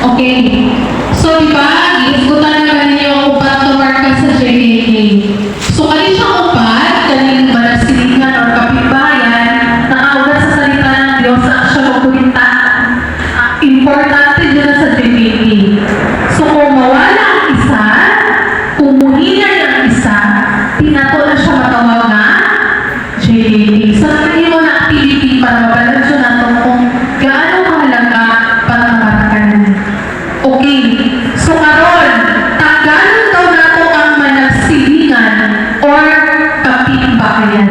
Okay. So, di ba, isgutan na ninyo ang upat na marka sa JKK. So, kani siya upat, kaning manasilingan o kapitbayan, nakaugat sa salita ng Diyos ang siya magkulita. Importante dyan sa JKK. So, kung mawala ang isa, kung muhina ang isa, tinato na siya matawag na JKK. So, hindi mo na activity para mabalanso natin kung gaano kahalaga para mamarkan. Okay. So, karon, tagalan daw nato ang manasilingan or kapitbayan.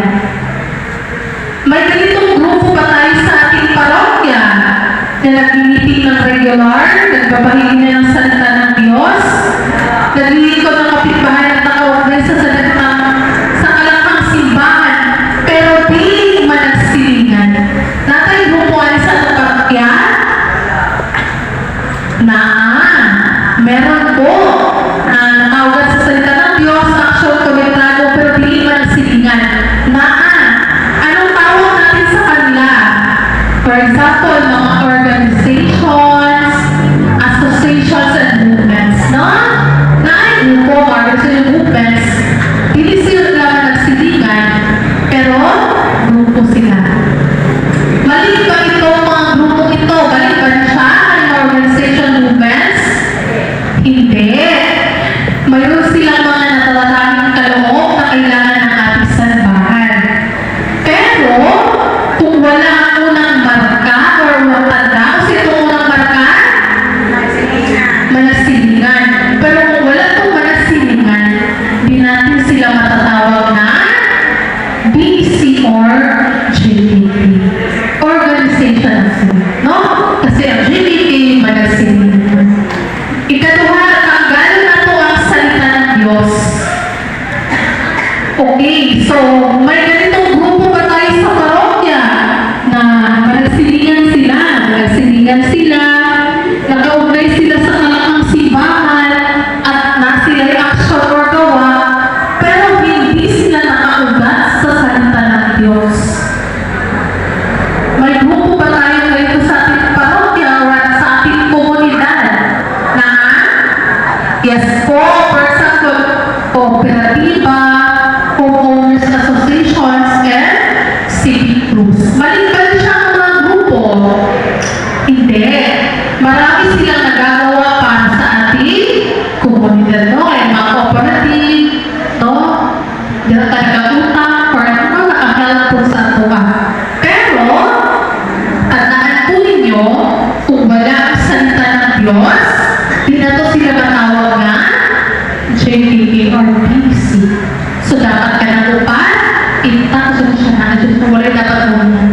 May ganitong grupo pa tayo sa ating parokya na nag-meeting ng regular, nagbabahigi na ng salita ng Diyos, naglilingkod ng kapitbahay at nakaugnay sa salita sa kalakang simbahan, pero di manasilingan. Natay grupo ay sa parokya na meron po na nakaugat sa salita ng Diyos, actual komentado, pero di manasilingan. Anong tawag natin sa kanila? For example, mga organizations, associations, and movements, no? Grupo, organization movements, hindi sila manasilingan, pero grupo sila. Mali ba ito mga grupo ito? Mali ba siya ang organization movements? Hindi. Mayroon silang mga natalatanging kaloob na kailangan ng ating sambahan. Pero, kung wala ang unang marka or matanda, kasi itong unang marka, manasilingan. Pero kung wala itong manasilingan, di natin sila matatawag na BC or JDP. Organization sila, no? Kasi ang JDP, manasilingan. Ikaduha, tanggalan na ito ang salita ng Diyos. Okay, so may ganitong grupo pa tayo sa parokya na manasilingan sila, nakaugnay sila sa kalakang simbahan at na sila'y action or gawa, pero hindi sila nakaugat sa salita ng Diyos. May grupo pa tayo ngayon sa ating parokya o sa ating komunidad na yes po, for example, kooperatiba, homeowners associations, and civic groups. Maliban siya ang mga grupo. Hindi. Marami silang nagagawa para sa ating komunidad, no? Ay mga cooperative, no? Diyan tayo nag-utang, or ano, nakahelp po sa ato. Pero, tandaan po ninyo, kung wala ang salita ng Diyos, di na to sila matawag na JKK or BC. So, dapat ka na upan, itatapos siya na Diyos kung wala dapat muna.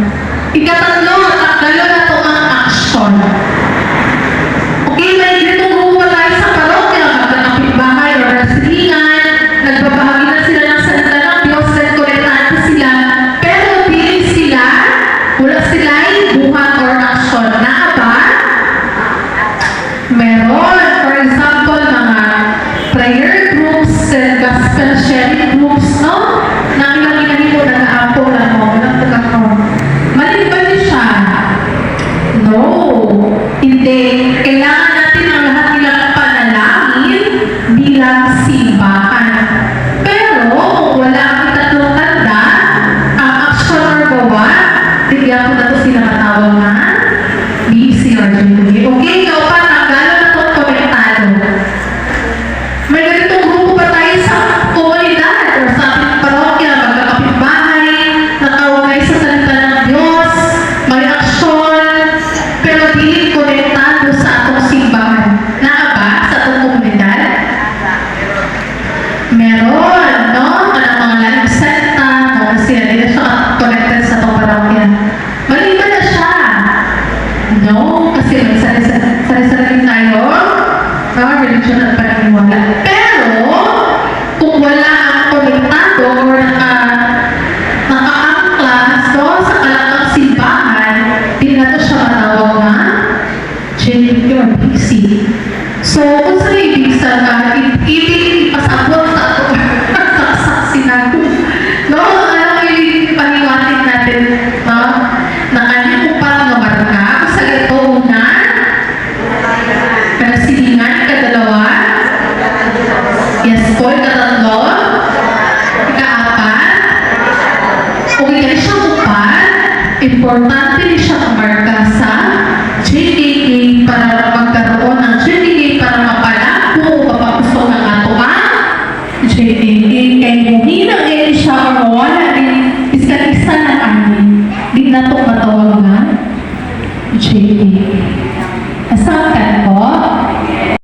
Ikatatlo, takdalo na ito ang action. Okay, may ganitong grupo pa tayo sa parokya, magkakapitbahay o rasilingan, nagbabahagi na sila ng salita ng Diyos, nagkorektante sila, pero hindi sila, wala sila buhat or action. Ba? Meron. For example, mga prayer groups and gospel sharing groups, no? Nakilang mo, nag-aapo lang mo, nag-ako. Mali ba niya siya? No. Hindi. Kailangan natin ang lahat nilang panalangin bilang simbahan. Pero, kung wala ang itatlong tanda, ang action or gawa, bigyan ko na ito sila matawag na BC or JDP. Okay, ikaw pa, tanggalan na itong komentado. May ganitong grupo pa tayo sa komunidad or sa ating parokya, magkakapitbahay, nakaugnay sa salita ng Diyos, may aksyon, pero di konektado sa atong simbahan. Ba sa atong komunidad? Meron, no? Anong mga lalim sekta, mga siya, hindi siya connected sa atong parokya. Mali ba na siya? No, kasi may sarili tayo, religion at paniniwala. Pero, kung wala ang konektado or naka-angklas sa kalakang simbahan, di na ito siya matawag na JDP or BC. So, kung sa ibig ibig ipasabot sa saksi natin, no? Ano yung paniwatin natin, no? Na kanyang upang mamarka, sa ito una, importante rin siya ng